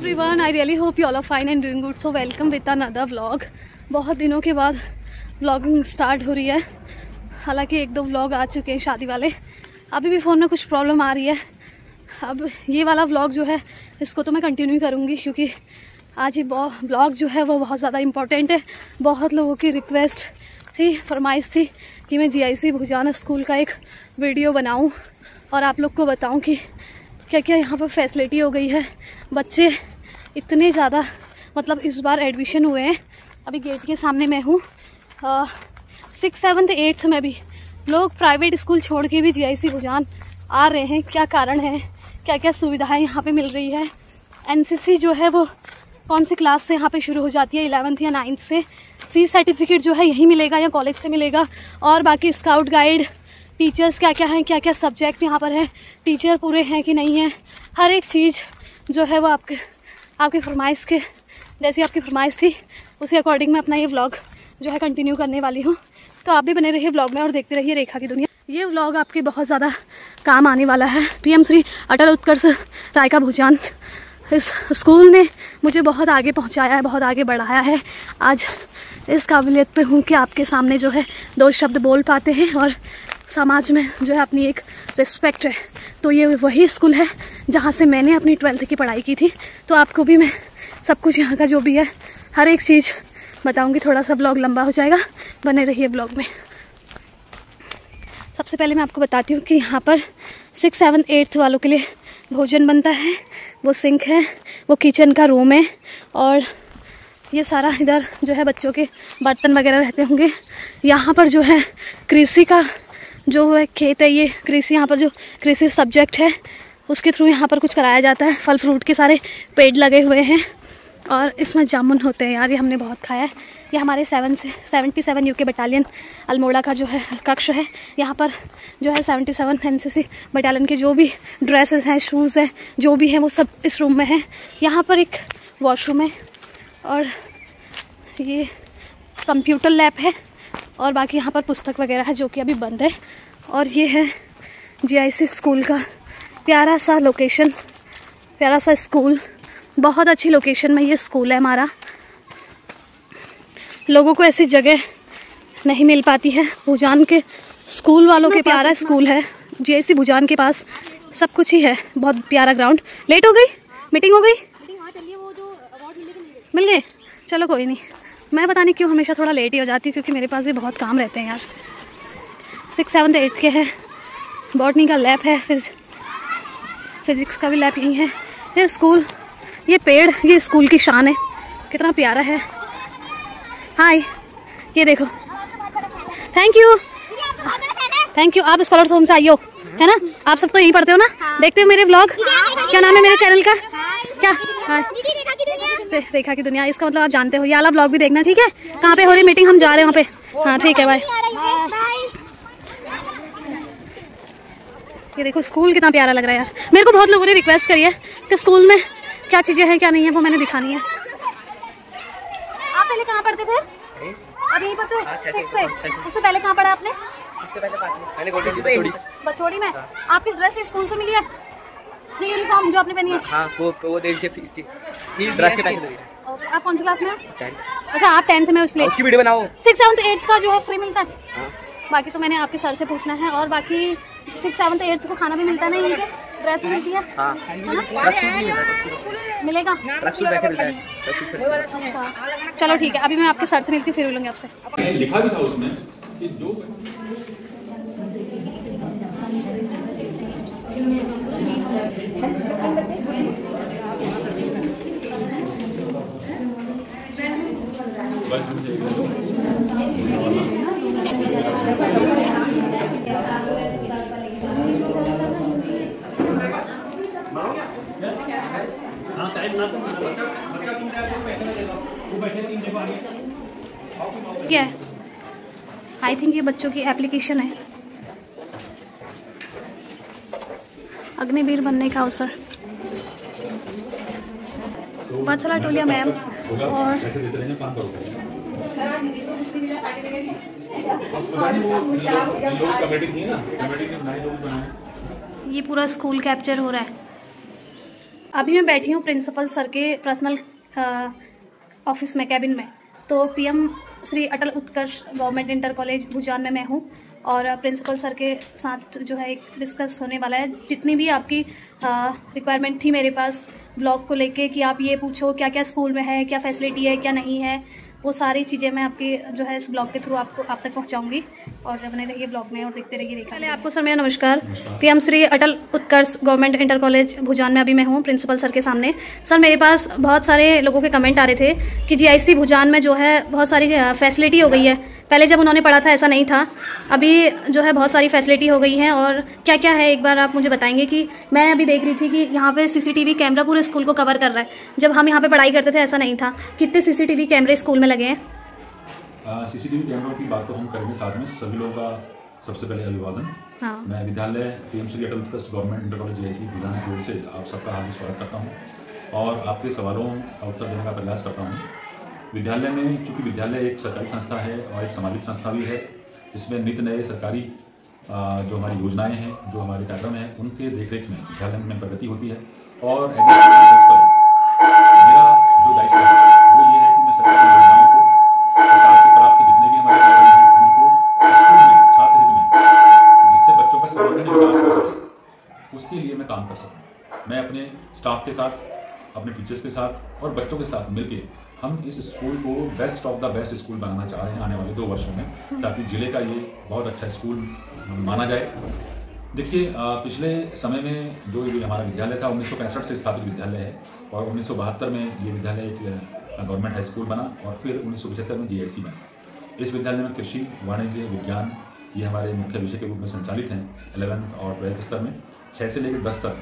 everyone, I really hope you all are fine and doing good. So welcome with another vlog. बहुत दिनों के बाद vlogging start हो रही है। हालांकि एक दो व्लॉग आ चुके हैं शादी वाले, अभी भी फ़ोन में कुछ प्रॉब्लम आ रही है। अब ये वाला व्लॉग जो है इसको तो मैं कंटिन्यू करूँगी, क्योंकि आज ये व्लॉग जो है वो बहुत ज़्यादा इम्पोर्टेंट है। बहुत लोगों की रिक्वेस्ट थी, फरमाइश थी कि मैं GIC भुजाना स्कूल का एक वीडियो बनाऊँ और आप लोग को बताऊँ कि क्या क्या यहाँ पर फैसिलिटी हो गई है। बच्चे इतने ज़्यादा, मतलब इस बार एडमिशन हुए हैं, अभी गेट के सामने मैं हूँ। 6th 7th 8th में भी लोग प्राइवेट स्कूल छोड़ के भी GIC भुजान आ रहे हैं। क्या कारण है, क्या क्या सुविधाएं यहाँ पे मिल रही है। NCC जो है वो कौन सी क्लास से यहाँ पे शुरू हो जाती है, 11th या 9th से। C सर्टिफिकेट जो है यहीं मिलेगा या कॉलेज से मिलेगा। और बाकी स्काउट गाइड, टीचर्स क्या क्या हैं, क्या क्या सब्जेक्ट यहाँ पर हैं, टीचर पूरे हैं कि नहीं हैं, हर एक चीज़ जो है वो आपकी फरमाइश के जैसी आपकी फरमाइश थी उसी अकॉर्डिंग मैं अपना ये व्लॉग जो है कंटिन्यू करने वाली हूँ। तो आप भी बने रहिए व्लॉग में और देखते रहिए रेखा की दुनिया। ये व्लॉग आपके बहुत ज़्यादा काम आने वाला है। PM श्री अटल उत्कर्ष रायका भुजान, इस स्कूल ने मुझे बहुत आगे पहुँचाया है, बहुत आगे बढ़ाया है। आज इस काबिलियत पे हूँ कि आपके सामने जो है 2 शब्द बोल पाते हैं और समाज में जो है अपनी एक रिस्पेक्ट है। तो ये वही स्कूल है जहाँ से मैंने अपनी 12th की पढ़ाई की थी। तो आपको भी मैं सब कुछ यहाँ का जो भी है हर एक चीज़ बताऊँगी। थोड़ा सा ब्लॉग लंबा हो जाएगा, बने रहिए ब्लॉग में। सबसे पहले मैं आपको बताती हूँ कि यहाँ पर 6th 7th 8th वालों के लिए भोजन बनता है। वो सिंक है, वो किचन का रूम है और ये सारा इधर जो है बच्चों के बर्तन वगैरह रहते होंगे। यहाँ पर जो है कृषि का जो है खेत है, ये कृषि, यहाँ पर जो कृषि सब्जेक्ट है उसके थ्रू यहाँ पर कुछ कराया जाता है। फल फ्रूट के सारे पेड़ लगे हुए हैं और इसमें जामुन होते हैं यार, ये हमने बहुत खाया है। ये हमारे 77 UK बटालियन अल्मोड़ा का जो है कक्ष है। यहाँ पर जो है 77 NCC बटालियन के जो भी ड्रेसेस हैं, शूज़ हैं, जो भी हैं वो सब इस रूम में है। यहाँ पर एक वॉशरूम है और ये कंप्यूटर लैब है और बाकी यहाँ पर पुस्तक वगैरह है जो कि अभी बंद है। और ये है GIC स्कूल का प्यारा सा लोकेशन, प्यारा सा स्कूल। बहुत अच्छी लोकेशन में ये स्कूल है हमारा। लोगों को ऐसी जगह नहीं मिल पाती है। भुजान के स्कूल वालों के प्यारा स्कूल है। GIC भुजान के पास सब कुछ ही है, बहुत प्यारा ग्राउंड। लेट हो गई, मीटिंग हो गई, मिल गए, चलो कोई नहीं। मैं पता नहीं क्यों हमेशा थोड़ा लेट ही हो जाती हूँ, क्योंकि मेरे पास भी बहुत काम रहते हैं यार। 6th 7th 8th के हैं। बॉटनी का लैब है, फिजिक्स का भी लैब यहीं है। ये स्कूल, ये पेड़, ये स्कूल की शान है। कितना प्यारा है। हाय, ये देखो, थैंक यू। आप स्कॉलर्स होम से आई हो, है ना? आप सब तो यहीं पढ़ते हो ना? देखते हो मेरे व्लॉग? क्या नाम है मेरे चैनल का? क्या? हाँ, रेखा की दुनिया। इसका मतलब आप जानते हो। ये वाला व्लॉग भी देखना, ठीक है? कहाँ पे हो रही मीटिंग, हम जा रहे हैं वहाँ पे। हाँ ठीक है, बाय। ये देखो स्कूल कितना प्यारा लग रहा है यार। मेरे को बहुत लोगों ने रिक्वेस्ट करी है कि स्कूल में क्या चीज़ें हैं क्या नहीं है, वो मैंने दिखानी है। आप पहले कहाँ पढ़ते थे? अब यहीं पढ़ते हो 6 से? उससे पहले कहाँ पढ़ा आपने? उससे पहले बछोड़ी में। आपकी ड्रेस स्कूल से मिली है? ये यूनिफॉर्म जो आपने पहनी है? हाँ, वो दे दीजिए फीस ड्रेस के पैसे दे दीजिए। आप कौन सी क्लास में? 10th। अच्छा, आप 10th में, इसलिए उसकी वीडियो बनाओ। 6th 7th 8th का जो है फ्री मिलता है। हाँ। बाकी तो मैंने आपके सर से पूछना है। और बाकी 6th 7th 8th को खाना भी मिलता है ना, इनके ड्रेस भी मिलती है? हाँ। मिलेगा? अच्छा चलो ठीक है, अभी मैं आपके सर से मिलती हूँ, फिर मिलूंगी आपसे। लिखा भी था उसमें कि जो क्या है? आई थिंक ये बच्चों की एप्लीकेशन है, अग्निवीर बनने का अवसर। वत्सला टोलिया मैम और ये पूरा स्कूल कैप्चर हो रहा है। अभी मैं बैठी हूँ प्रिंसिपल सर के पर्सनल ऑफिस में, कैबिन में। तो PM Shri Atal Utkarsh government inter college भुजान में मैं हूँ और प्रिंसिपल सर के साथ जो है एक डिस्कस होने वाला है। जितनी भी आपकी रिक्वायरमेंट थी मेरे पास ब्लॉग को लेके कि आप ये पूछो क्या क्या स्कूल में है, क्या फैसिलिटी है, क्या नहीं है, वो सारी चीज़ें मैं आपकी जो है इस ब्लॉग के थ्रू आप तक पहुंचाऊंगी। और बने रहिए ब्लॉग में और देखते रहिए। पहले आपको सर मेरा नमस्कार। PM Shri Atal Utkarsh government inter college भुजान में अभी मैं हूं प्रिंसिपल सर के सामने। सर मेरे पास बहुत सारे लोगों के कमेंट आ रहे थे कि जीआईसी भुजान में जो है बहुत सारी फैसिलिटी हो गई है। पहले जब उन्होंने पढ़ा था ऐसा नहीं था, अभी जो है बहुत सारी फैसिलिटी हो गई है। और क्या क्या है एक बार आप मुझे बताएंगे कि मैं अभी देख रही थी कि यहाँ पे सीसीटीवी कैमरा पूरे स्कूल को कवर कर रहा है। जब हम यहाँ पे पढ़ाई करते थे ऐसा नहीं था। कितने सीसीटीवी कैमरे स्कूल में लगे हैं? सीसीटीवी कैमरों की बात तो हम करेंगे साथ में। सभी लोगों का सबसे पहले अभिवादन। हाँ। मैं विद्यालय PM Shri Atal Utkarsh government inter college GIC Bhujan की ओर से आप सबका हार्दिक स्वागत करता हूँ और आपके सवालों का उत्तर देने का प्रयास करता हूँ। विद्यालय में, चूँकि विद्यालय एक सरकारी संस्था है और एक सामाजिक संस्था भी है, जिसमें नित्य नए सरकारी जो हमारी योजनाएं हैं, जो हमारे कार्यक्रम हैं, उनके देखरेख में विद्यालय में प्रगति होती है। और मेरा जो दायित्व है वो ये है कि मैं सरकारी योजनाओं को, सरकार से प्राप्त जितने भी हमारे कार्यक्रम हैं, उनको स्कूल में छात्र हित में, जिससे बच्चों का सर्वांगीण विकास हो सके, उसके लिए मैं काम कर सकूँ। मैं अपने स्टाफ के साथ, अपने टीचर्स के साथ और बच्चों के साथ मिलकर हम इस स्कूल को best of the best school बनाना चाह रहे हैं आने वाले 2 वर्षों में, ताकि जिले का ये बहुत अच्छा स्कूल माना जाए। देखिए, पिछले समय में जो ये हमारा विद्यालय था 1965 से स्थापित विद्यालय है और 1972 में ये विद्यालय एक गवर्नमेंट हाई स्कूल बना और फिर 1975 में जीआईसी बना। इस विद्यालय में कृषि, वाणिज्य, विज्ञान ये हमारे मुख्य विषय के रूप में संचालित हैं। 11th और 12th स्तर में 6 से लेकर 10 तक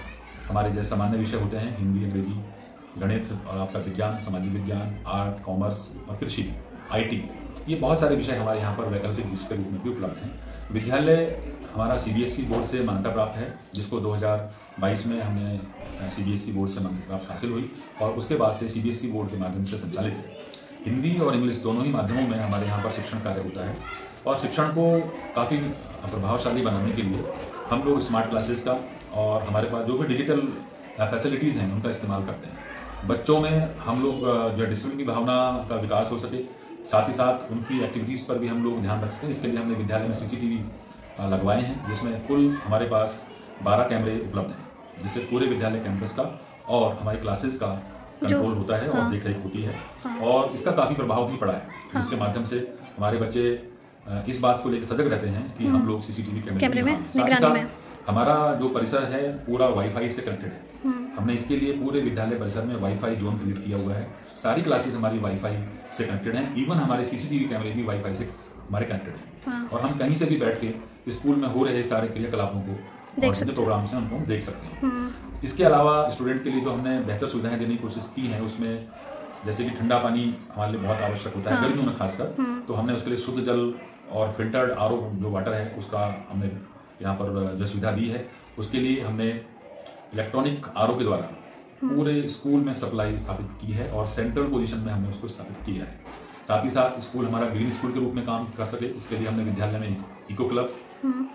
हमारे जैसे सामान्य विषय होते हैं, हिंदी, अंग्रेजी, गणित और आपका विज्ञान, सामाजिक विज्ञान, आर्ट, कॉमर्स और कृषि, आईटी, ये बहुत सारे विषय हमारे यहाँ पर वैकल्पिक विषय के रूप में भी उपलब्ध हैं। विद्यालय हमारा सीबीएसई बोर्ड से मान्यता प्राप्त है, जिसको 2022 में हमें सीबीएसई बोर्ड से मान्यता प्राप्त हासिल हुई और उसके बाद से सीबीएसई बोर्ड के माध्यम से संचालित है। हिंदी और इंग्लिश दोनों ही माध्यमों में हमारे यहाँ पर शिक्षण कार्य होता है और शिक्षण को काफ़ी प्रभावशाली बनाने के लिए हम लोग स्मार्ट क्लासेस का और हमारे पास जो भी डिजिटल फैसिलिटीज़ हैं उनका इस्तेमाल करते हैं। बच्चों में हम लोग जो डिसिप्लिन की भावना का विकास हो सके, साथ ही साथ उनकी एक्टिविटीज़ पर भी हम लोग ध्यान रख सकें। इसके लिए हमने विद्यालय में सीसीटीवी लगवाए हैं, जिसमें कुल हमारे पास 12 कैमरे उपलब्ध हैं, जिससे पूरे विद्यालय कैंपस का और हमारी क्लासेस का कंट्रोल होता है और देखरेख होती है। और इसका काफ़ी प्रभाव भी पड़ा है, जिसके माध्यम से हमारे बच्चे इस बात को लेकर सजग रहते हैं कि हम लोग सीसीटीवी कैमरे में निगरानी में। हमारा जो परिसर है पूरा वाईफाई से कनेक्टेड है। हमने इसके लिए पूरे विद्यालय परिसर में वाईफाई जोन क्रिएट किया हुआ है। सारी क्लासेस हमारी वाईफाई से कनेक्टेड हैं। इवन हमारे सीसीटीवी कैमरे भी वाईफाई से हमारे कनेक्टेड हैं और हम कहीं से भी बैठ के स्कूल में हो रहे सारे क्रियाकलापों को और जितने प्रोग्राम्स हैं उनको देख सकते हैं। इसके अलावा स्टूडेंट के लिए जो हमने बेहतर सुविधाएं देने की कोशिश की है, उसमें जैसे कि ठंडा पानी हमारे लिए बहुत आवश्यक होता है गर्मियों में खासकर, तो हमने उसके लिए शुद्ध जल और फिल्टर्ड आरओ जो वाटर है उसका हमने यहाँ पर जो सुविधा दी है। उसके लिए हमने इलेक्ट्रॉनिक आरओ के द्वारा पूरे स्कूल में सप्लाई स्थापित की है और सेंट्रल पोजीशन में हमने उसको स्थापित किया है। साथ ही साथ स्कूल हमारा ग्रीन स्कूल के रूप में काम कर सके, इसके लिए हमने विद्यालय में इको क्लब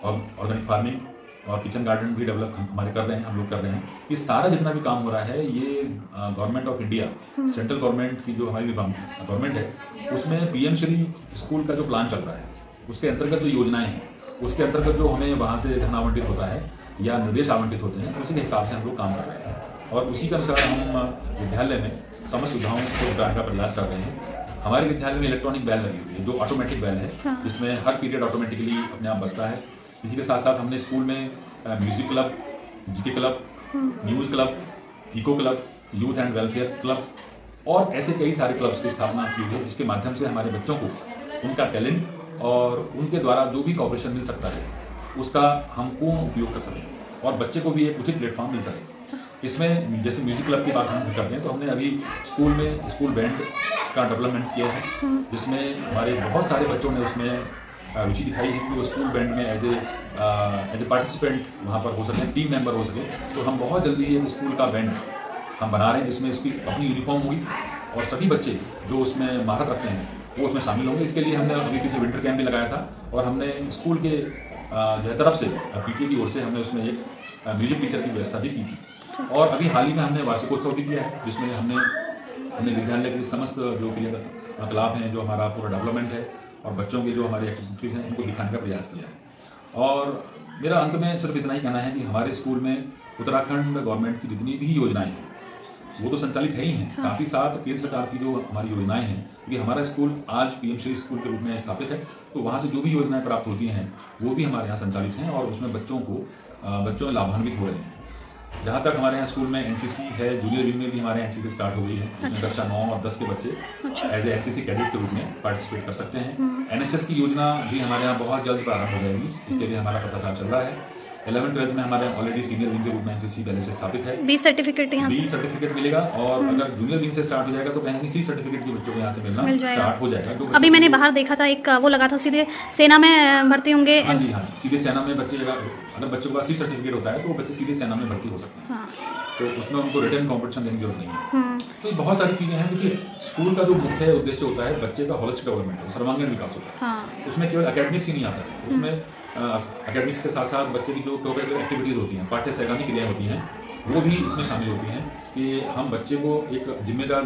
और ऑर्गेनिक फार्मिंग और किचन गार्डन भी डेवलप हमारे कर रहे हैं, हम लोग कर रहे हैं। ये सारा जितना भी काम हो रहा है ये government of India, central government की जो हमारी गवर्नमेंट है, उसमें पीएम श्री स्कूल का जो प्लान चल रहा है उसके अंतर्गत जो योजनाएं हैं उसके अंतर्गत जो हमें वहाँ से धन आवंटित होता है या निर्देश आवंटित होते हैं, उसी के हिसाब से हम लोग काम कर रहे हैं और उसी के अनुसार हम विद्यालय में समस्त सुविधाओं को जुटाने का प्रयास कर रहे हैं। हमारे विद्यालय में इलेक्ट्रॉनिक बैल लगी हुई है जो ऑटोमेटिक बैल है, जिसमें हर पीरियड ऑटोमेटिकली अपने आप बजता है। इसी के साथ साथ हमने स्कूल में music club, GK club, news club, eco club, youth and welfare club और ऐसे कई सारे क्लब्स की स्थापना की हुई है, जिसके माध्यम से हमारे बच्चों को उनका टैलेंट और उनके द्वारा जो भी कॉपरेशन मिल सकता है उसका हम पूर्ण उपयोग कर सकें और बच्चे को भी एक उचित प्लेटफॉर्म मिल सके। इसमें जैसे म्यूजिक क्लब की बात हम करते हैं तो हमने अभी स्कूल में स्कूल बैंड का डेवलपमेंट किया है, जिसमें हमारे बहुत सारे बच्चों ने उसमें रुचि दिखाई है कि वो स्कूल बैंड में एज ए पार्टिसिपेंट वहाँ पर हो सके, टीम मेंबर हो सके। तो हम बहुत जल्दी ही एक स्कूल का बैंड हम बना रहे हैं, जिसमें इसकी अपनी यूनिफॉर्म होगी और सभी बच्चे जो उसमें महारत रखते हैं वो उसमें शामिल होंगे। इसके लिए हमने अभी पीछे विंटर कैंप भी लगाया था और हमने स्कूल के जो है तरफ से पीटीए की ओर से हमने उसमें एक म्यूजिक टीचर की व्यवस्था भी की थी। और अभी हाल ही में हमने वार्षिकोत्सव भी किया है, जिसमें हमने विद्यालय के समस्त जो क्रियाकलाप हैं, जो हमारा पूरा डेवलपमेंट है और बच्चों की जो हमारी एक्टिविटीज़ हैं, उनको दिखाने का प्रयास किया है। और मेरा अंत में सिर्फ इतना ही कहना है कि हमारे स्कूल में उत्तराखंड गवर्नमेंट की जितनी भी योजनाएं हैं वो तो संचालित है ही हैं, साथ ही साथ केंद्र सरकार की जो हमारी योजनाएं हैं, क्योंकि हमारा स्कूल आज पीएम श्री स्कूल के रूप में स्थापित है, तो वहाँ से जो भी योजनाएं प्राप्त होती हैं वो भी हमारे यहाँ संचालित हैं और उसमें बच्चों लाभान्वित हो रहे हैं। जहाँ तक हमारे यहाँ स्कूल में एनसीसी है, जूनियर विंग में भी हमारे यहाँ एनसीसी स्टार्ट हो गई है, जिसमें कक्षा 9 और 10 के बच्चे एज ए एनसीसी कैडेट के रूप में पार्टिसिपेट कर सकते हैं। एनएसएस की योजना भी हमारे यहाँ बहुत जल्द प्रारंभ हो जाएगी, इसके लिए हमारा प्रयास चल रहा है। 11th-12th में हमारे ऑलरेडी सीनियर विंग के रूप में एनसीसी पहले से स्थापित है। बी सर्टिफिकेट यहाँ से सर्टिफिकेट मिलेगा और अगर जूनियर विंग से स्टार्ट हो जाएगा तो कहीं सी सर्टिफिकेट के बच्चों को यहाँ से मिलना स्टार्ट हो जाएगा। अभी मैंने बाहर देखा था, एक वो लगा था सीधे सेना में भर्ती होंगे। हाँ जी, हाँ, सीधे सेना में बच्चे, अगर बच्चों का सी सर्टिफिकेट होता है तो वो बच्चे सीधे सेना में भर्ती हो सकते हैं। तो उसमें उनको रिटर्न कॉम्पिटिशन देने की जरूरत नहीं है। तो ये बहुत सारी चीजें हैं। देखिए, स्कूल का जो मुख्य उद्देश्य होता है बच्चे का होलिस्टिक डेवलपमेंट, सर्वांगीण विकास होता है। उसमें केवल एकेडमिक्स ही नहीं आता है, उसमें एकेडमिक्स के साथ साथ बच्चे की जो करिकुलर एक्टिविटीज़ होती हैं, पाठ्य सहगामी क्रियाएं होती हैं, वो भी इसमें शामिल होती हैं कि हम बच्चे को एक जिम्मेदार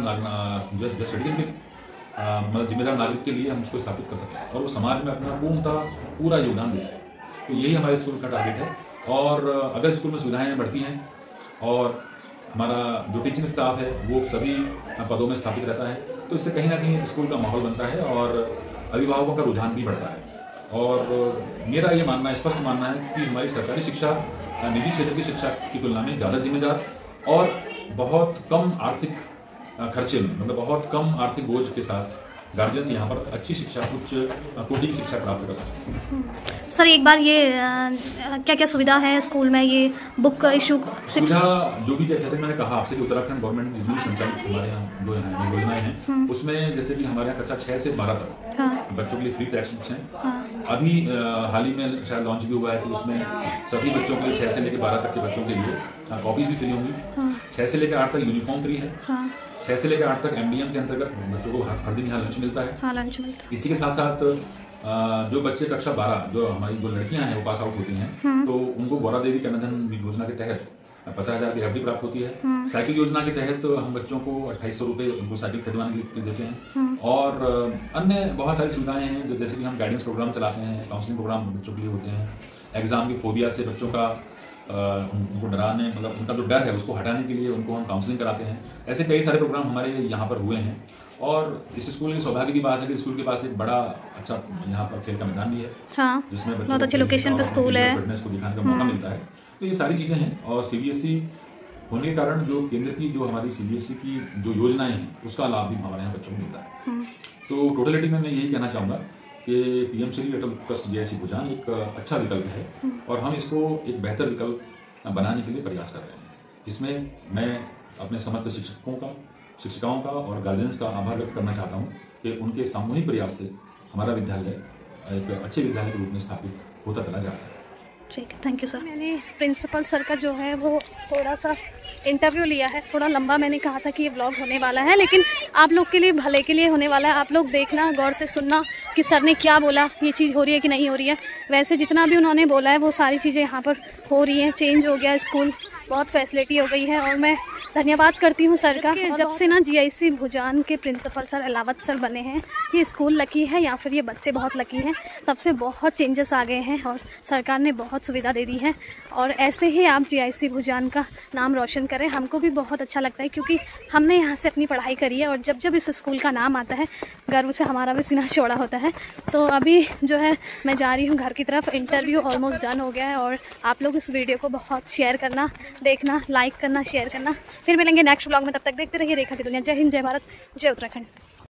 जिम्मेदार नागरिक के लिए हम उसको स्थापित कर सकें और वो समाज में अपना पूरा योगदान दे सकें। तो यही हमारे स्कूल का टारगेट है। और अगर स्कूल में सुविधाएं बढ़ती हैं और हमारा जो टीचिंग स्टाफ है वो सभी पदों में स्थापित रहता है, तो इससे कहीं ना कहीं स्कूल का माहौल बनता है और अभिभावकों का रुझान भी बढ़ता है। और मेरा ये मानना है, स्पष्ट मानना है कि हमारी सरकारी शिक्षा निजी क्षेत्र की शिक्षा की तुलना में ज़्यादा जिम्मेदार और बहुत कम आर्थिक खर्चे में, मतलब बहुत कम आर्थिक बोझ के साथ गार्जियंस यहाँ पर अच्छी शिक्षा, उच्च कोटि की शिक्षा प्राप्त कर सकते हैं। सर, एक बार ये क्या क्या सुविधा है स्कूल में, ये बुक इशू सुविधा जो भी, जैसे मैंने कहा आपसे कि उत्तराखंड गवर्नमेंट जितनी संचालित हमारे यहाँ जो है योजनाएं हैं, उसमें जैसे कि हमारे यहाँ कक्षा 6 से 12 तक बच्चों के लिए फ्री टेक्स्ट बुक्स हैं। अभी हाल ही में शायद लॉन्च भी हुआ है कि उसमें सभी बच्चों के लिए 6 से लेकर 12 तक के बच्चों के लिए कॉपीज भी फ्री होंगी। 6 से लेकर 8 तक यूनिफॉर्म फ्री है। 6 से लेकर 8 तक MDM के अंतर्गत बच्चों को हर दिन यहाँ लंच मिलता है। लंच मिलता है। इसी के साथ साथ जो बच्चे कक्षा 12 जो हमारी जो लड़कियां हैं वो पास आउट होती हैं, तो उनको गौरा देवी कन्याधन योजना के तहत 50,000 की FD प्राप्त होती है। साइकिल योजना के तहत हम बच्चों को 2800 रुपये उनको साइकिल खरीदवाने के लिए देते हैं। और अन्य बहुत सारी सुविधाएं हैं, जो जैसे कि हम गाइडेंस प्रोग्राम चलाते हैं, काउंसलिंग प्रोग्राम बच्चों के लिए होते हैं। एग्जाम की फोबिया से बच्चों का उनको डराने, मतलब उनका जो डर है उसको हटाने के लिए उनको हम काउंसलिंग कराते हैं। ऐसे कई सारे प्रोग्राम हमारे यहाँ पर हुए हैं। और इस स्कूल की सौभाग्य की बात है कि स्कूल के पास एक बड़ा अच्छा यहाँ पर खेल का मैदान भी है, जिसमें बच्चों बहुत अच्छी लोकेशन पे स्कूल है, फिटनेस को दिखाने का मौका मिलता है। तो ये सारी चीज़ें हैं। और CBSE होने के कारण जो केंद्र की जो हमारी CBSE की जो योजनाएं हैं उसका लाभ भी हमारे यहाँ बच्चों को मिलता है। तो टोटलिटी में मैं यही कहना चाहूँगा कि पीएम श्री अटल ट्रस्ट GIC भुजान एक अच्छा विकल्प है और हम इसको एक बेहतर विकल्प बनाने के लिए प्रयास कर रहे हैं। इसमें मैं अपने समस्त शिक्षिकाओं का और गार्जियंस का आभार व्यक्त करना चाहता हूँ कि उनके सामूहिक प्रयास से हमारा विद्यालय एक अच्छे विद्यालय के रूप में स्थापित होता चला जा रहा है। ठीक है, थैंक यू सर। मैंने प्रिंसिपल सर का जो है वो थोड़ा सा इंटरव्यू लिया है, थोड़ा लंबा। मैंने कहा था कि ये व्लॉग होने वाला है, लेकिन आप लोग के लिए भले के लिए होने वाला है। आप लोग देखना, गौर से सुनना कि सर ने क्या बोला, ये चीज़ हो रही है कि नहीं हो रही है। वैसे जितना भी उन्होंने बोला है वो सारी चीज़ें यहाँ पर हो रही हैं। चेंज हो गया स्कूल, बहुत फैसिलिटी हो गई है और मैं धन्यवाद करती हूँ सर का। जब से ना GIC भुजान के प्रिंसिपल सर अलावत सर बने हैं, ये स्कूल लकी है या फिर ये बच्चे बहुत लकी हैं, तब से बहुत चेंजेस आ गए हैं और सरकार ने बहुत सुविधा दे दी है। और ऐसे ही आप GIC भुजान का नाम रोशन करें, हमको भी बहुत अच्छा लगता है क्योंकि हमने यहाँ से अपनी पढ़ाई करी है और जब जब इस स्कूल का नाम आता है गर्व से हमारा भी सीना चौड़ा होता है। तो अभी जो है मैं जा रही हूँ घर की तरफ। इंटरव्यू ऑलमोस्ट डन हो गया है और आप लोग इस वीडियो को बहुत शेयर करना, देखना, लाइक करना, शेयर करना। फिर मिलेंगे नेक्स्ट व्लॉग में, तब तक देखते रहिए रेखा की दुनिया। जय हिंद, जय भारत, जय उत्तराखंड।